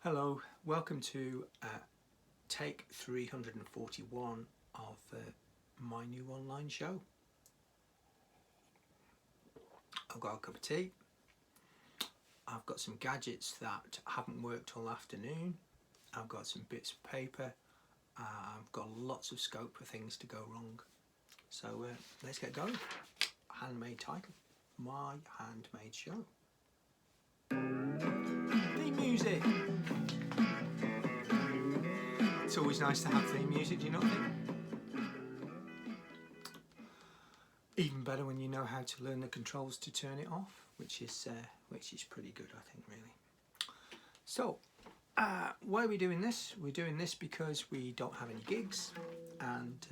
Hello, welcome to take 341 of my new online show. I've got a cup of tea, I've got some gadgets that haven't worked all afternoon, I've got some bits of paper, I've got lots of scope for things to go wrong. So let's get going. Handmade title, My Handmade Show. Theme music. It's always nice to have theme music, do you not think? Even better when you know how to learn the controls to turn it off, which is pretty good, I think, really. So, why are we doing this? We're doing this because we don't have any gigs, and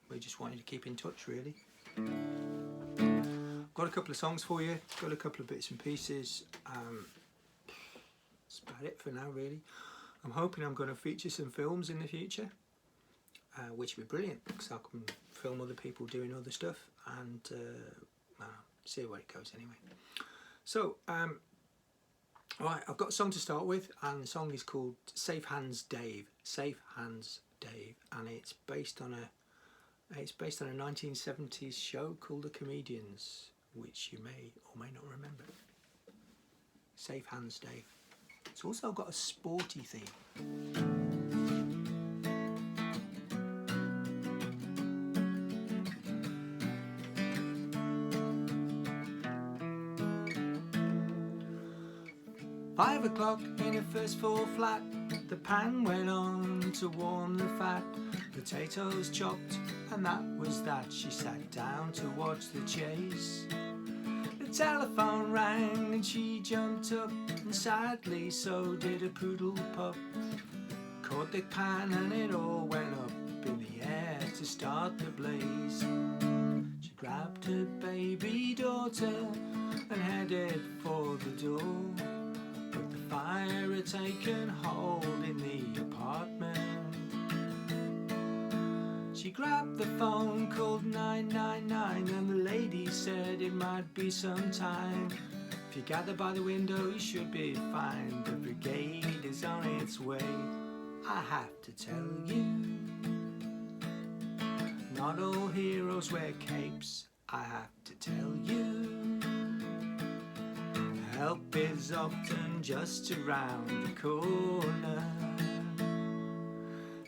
we just wanted to keep in touch, really. Got a couple of songs for you, got a couple of bits and pieces. That's about it for now, really. I'm hoping I'm going to feature some films in the future, which would be brilliant because I can film other people doing other stuff and see where it goes anyway. So, right, I've got a song to start with, and the song is called Safe Hands Dave. Safe Hands Dave, and it's based on a 1970s show called The Comedians, which you may or may not remember. Safe Hands Dave. It's also got a sporty theme. 5 o'clock in a first floor flat, the pan went on to warm the fat. Potatoes chopped, and that was that. She sat down to watch the chase. The telephone rang and she jumped up, and sadly so did a poodle pup. Caught the pan and it all went up in the air to start the blaze. She grabbed her baby daughter and headed for the door, but the fire had taken hold in the apartment. She grabbed the phone, called 999, and the lady said it might be some time. If you gather by the window, you should be fine. The brigade is on its way. I have to tell you, not all heroes wear capes. I have to tell you, help is often just around the corner.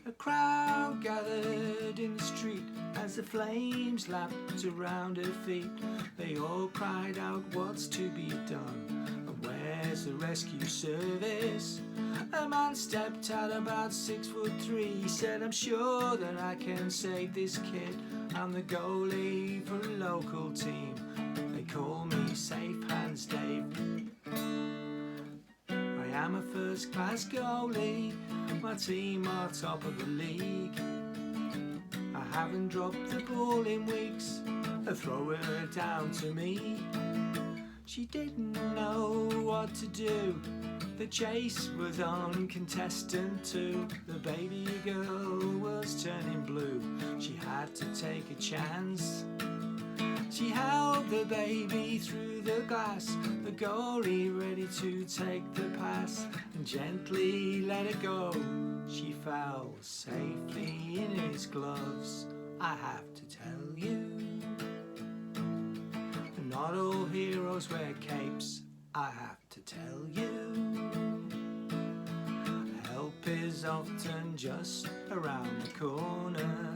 A crowd gathered in the street as the flames lapped around her feet. They all cried out, what's to be done? And where's the rescue service? A man stepped out about 6'3". He said, I'm sure that I can save this kid. I'm the goalie for a local team. They call me Safe Hands Dave. I am a first class goalie. My team are top of the league. I haven't dropped the ball in weeks. They throw her down to me. She didn't know what to do. The chase was on contestant 2. The baby girl was turning blue. She had to take a chance. She held the baby through the glass, the goalie ready to take the pass, and gently let her go. She fell safely in his gloves. I have to tell you, not all heroes wear capes. I have to tell you, help is often just around the corner.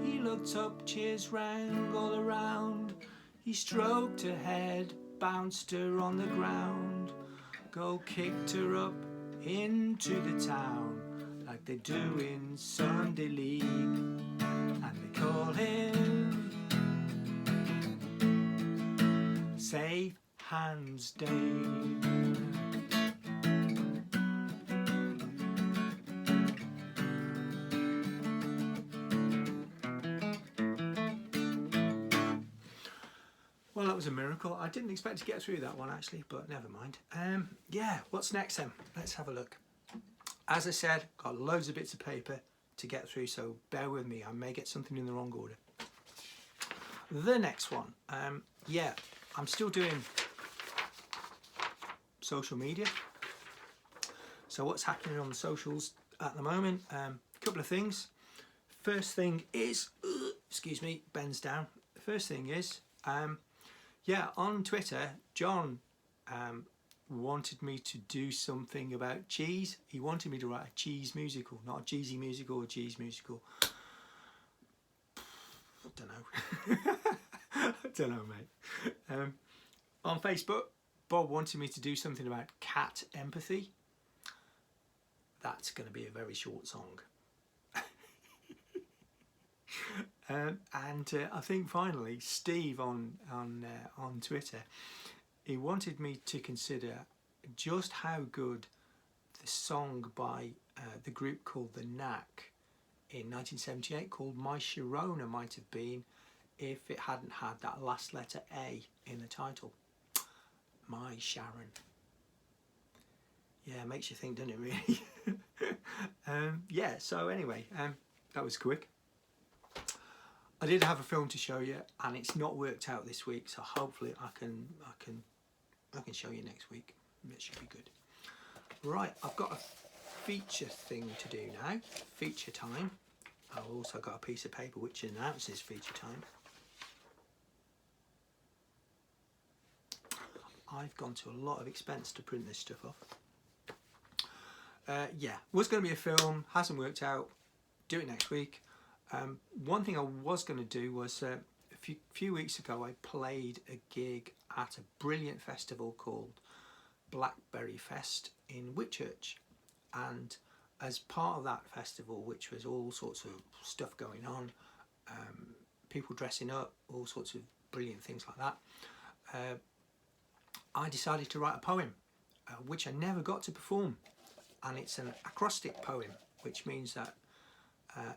He looked up, cheers rang all around. He stroked her head, bounced her on the ground. Goal kicked her up into the town, like they do in Sunday League. And they call him Safe Hands Dave. Well, that was a miracle. I didn't expect to get through that one actually, but never mind. Yeah, what's next then? Let's have a look. As I said, got loads of bits of paper to get through, so bear with me. I may get something in the wrong order. The next one, yeah, I'm still doing social media. So what's happening on the socials at the moment? A couple of things. First thing is, excuse me, Ben's down. The first thing is, yeah, on Twitter, John wanted me to do something about cheese. He wanted me to write a cheese musical, not a cheesy musical or cheese musical. I don't know. I don't know, mate. On Facebook, Bob wanted me to do something about cat empathy. That's going to be a very short song. And I think finally, Steve on Twitter, he wanted me to consider just how good the song by the group called The Knack in 1978 called My Sharon might have been if it hadn't had that last letter A in the title. My Sharon. Yeah, makes you think, doesn't it, really? Yeah, so anyway, that was quick. I did have a film to show you, and it's not worked out this week, so hopefully I can show you next week. It should be good. Right, I've got a feature thing to do now. Feature time. I've also got a piece of paper which announces feature time. I've gone to a lot of expense to print this stuff off. Yeah, was going to be a film, hasn't worked out. Do it next week. One thing I was going to do was a few weeks ago I played a gig at a brilliant festival called Blackberry Fest in Whitchurch, and as part of that festival, which was all sorts of stuff going on, people dressing up, all sorts of brilliant things like that, I decided to write a poem which I never got to perform, and it's an acrostic poem, which means that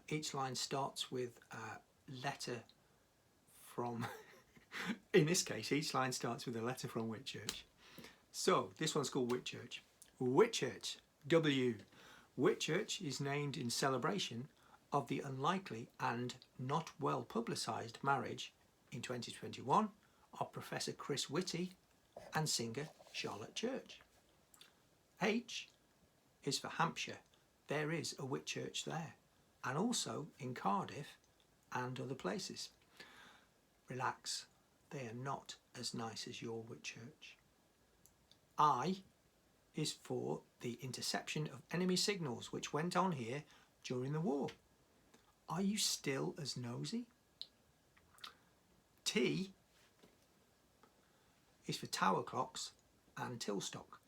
each line starts with a letter from, in this case, each line starts with a letter from Whitchurch. So this one's called Whitchurch. Whitchurch, W. Whitchurch is named in celebration of the unlikely and not well publicised marriage in 2021 of Professor Chris Whitty and singer Charlotte Church. H is for Hampshire. There is a Whitchurch there, and also in Cardiff and other places. Relax, they are not as nice as your Whitchurch. I is for the interception of enemy signals which went on here during the war. Are you still as nosy? T is for tower clocks and Tilstock,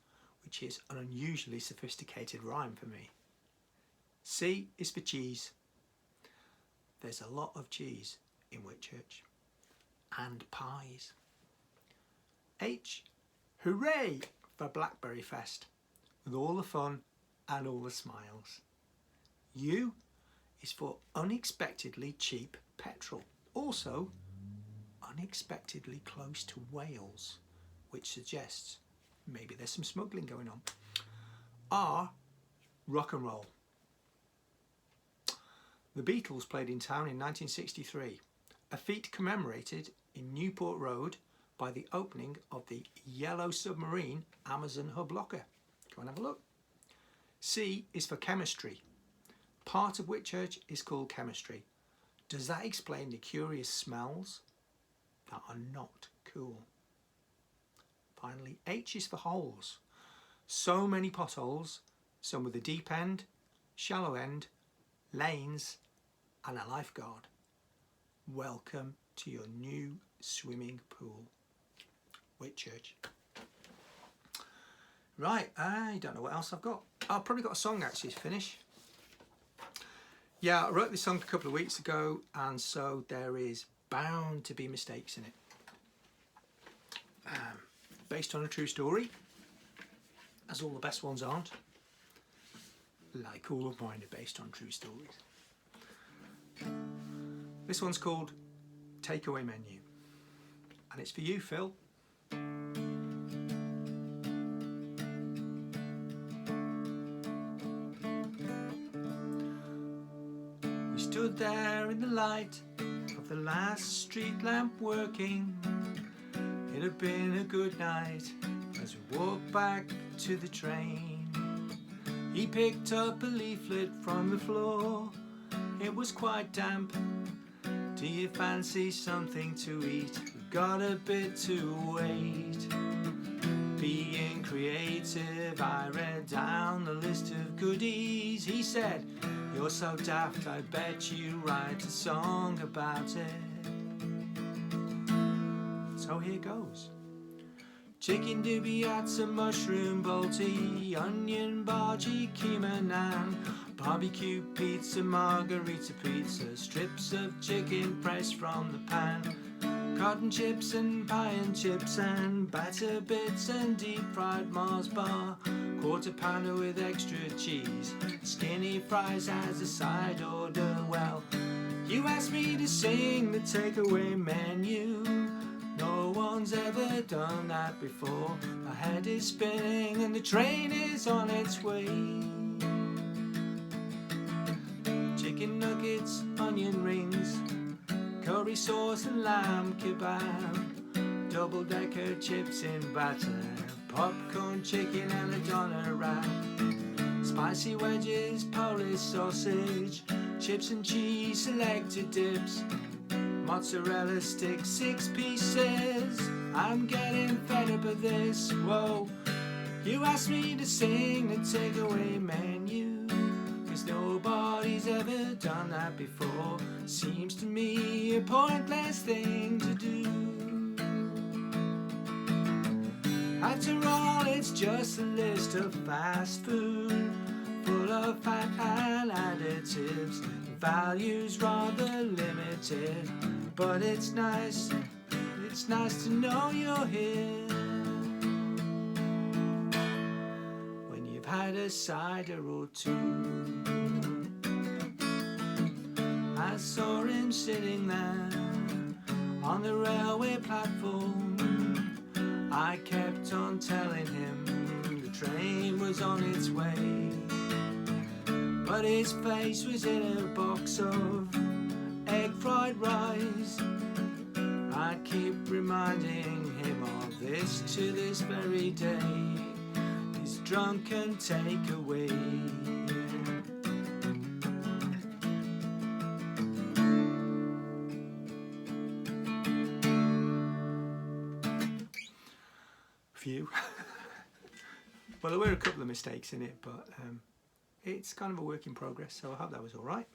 which is an unusually sophisticated rhyme for me. C is for cheese. There's a lot of cheese in Whitchurch. And pies. H, hooray for Blackberry Fest, with all the fun and all the smiles. U is for unexpectedly cheap petrol, also unexpectedly close to Wales, which suggests maybe there's some smuggling going on. R, rock and roll. The Beatles played in town in 1963, a feat commemorated in Newport Road by the opening of the Yellow Submarine Amazon hub locker. Go and have a look. C is for chemistry. Part of Whitchurch is called chemistry. Does that explain the curious smells that are not cool? Finally, H is for holes. So many potholes, some with a deep end, shallow end, lanes, and a lifeguard. Welcome to your new swimming pool, Whitchurch. Right, I don't know what else I've got. I've probably got a song actually to finish. Yeah, I wrote this song a couple of weeks ago, and so there is bound to be mistakes in it. Based on a true story, as all the best ones aren't. Like all of mine are based on true stories. This one's called Takeaway Menu, and it's for you, Phil. We stood there in the light of the last street lamp working. It had been a good night as we walked back to the train. He picked up a leaflet from the floor. It was quite damp. Do you fancy something to eat? We've got a bit to wait. Being creative, I read down the list of goodies. He said, "You're so daft, I bet you write a song about it." So here goes. Chicken dubiats, a mushroom balti, onion bhaji, keema naan, barbecue pizza, margarita pizza, strips of chicken pressed from the pan, cotton chips and pie and chips and batter bits and deep fried Mars bar, quarter pounder with extra cheese, skinny fries as a side order. Well, you asked me to sing the takeaway menu. No one's ever done that before. My head is spinning and the train is on its way. Chicken nuggets, onion rings, curry sauce and lamb kebab, double-decker chips in batter, popcorn chicken and a doner wrap, spicy wedges, Polish sausage, chips and cheese, selected dips, mozzarella sticks, 6 pieces. I'm getting fed up of this. Whoa, you asked me to sing the takeaway menu, 'cause nobody's ever done that before. Seems to me a pointless thing to do. After all, it's just a list of fast food, full of fat and additives. The value's rather limited, but it's nice to know you're here. When you've had a cider or two. I saw him sitting there on the railway platform. I kept on telling him the train was on its way, but his face was in a box of egg fried rice. I keep reminding him of this to this very day, his drunken takeaway. Few. Well, there were a couple of mistakes in it, but it's kind of a work in progress, so I hope that was all right.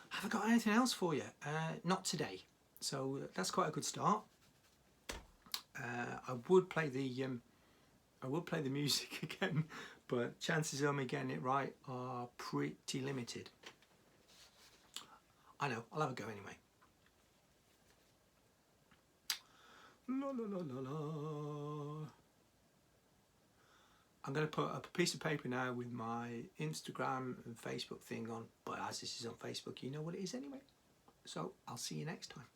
Have I got anything else for you? Not today, so that's quite a good start. I would play the music again, but chances of me getting it right are pretty limited. I know, I'll have a go anyway. La, la, la, la, la. I'm going to put up a piece of paper now with my Instagram and Facebook thing on, but as this is on Facebook, you know what it is anyway. So I'll see you next time.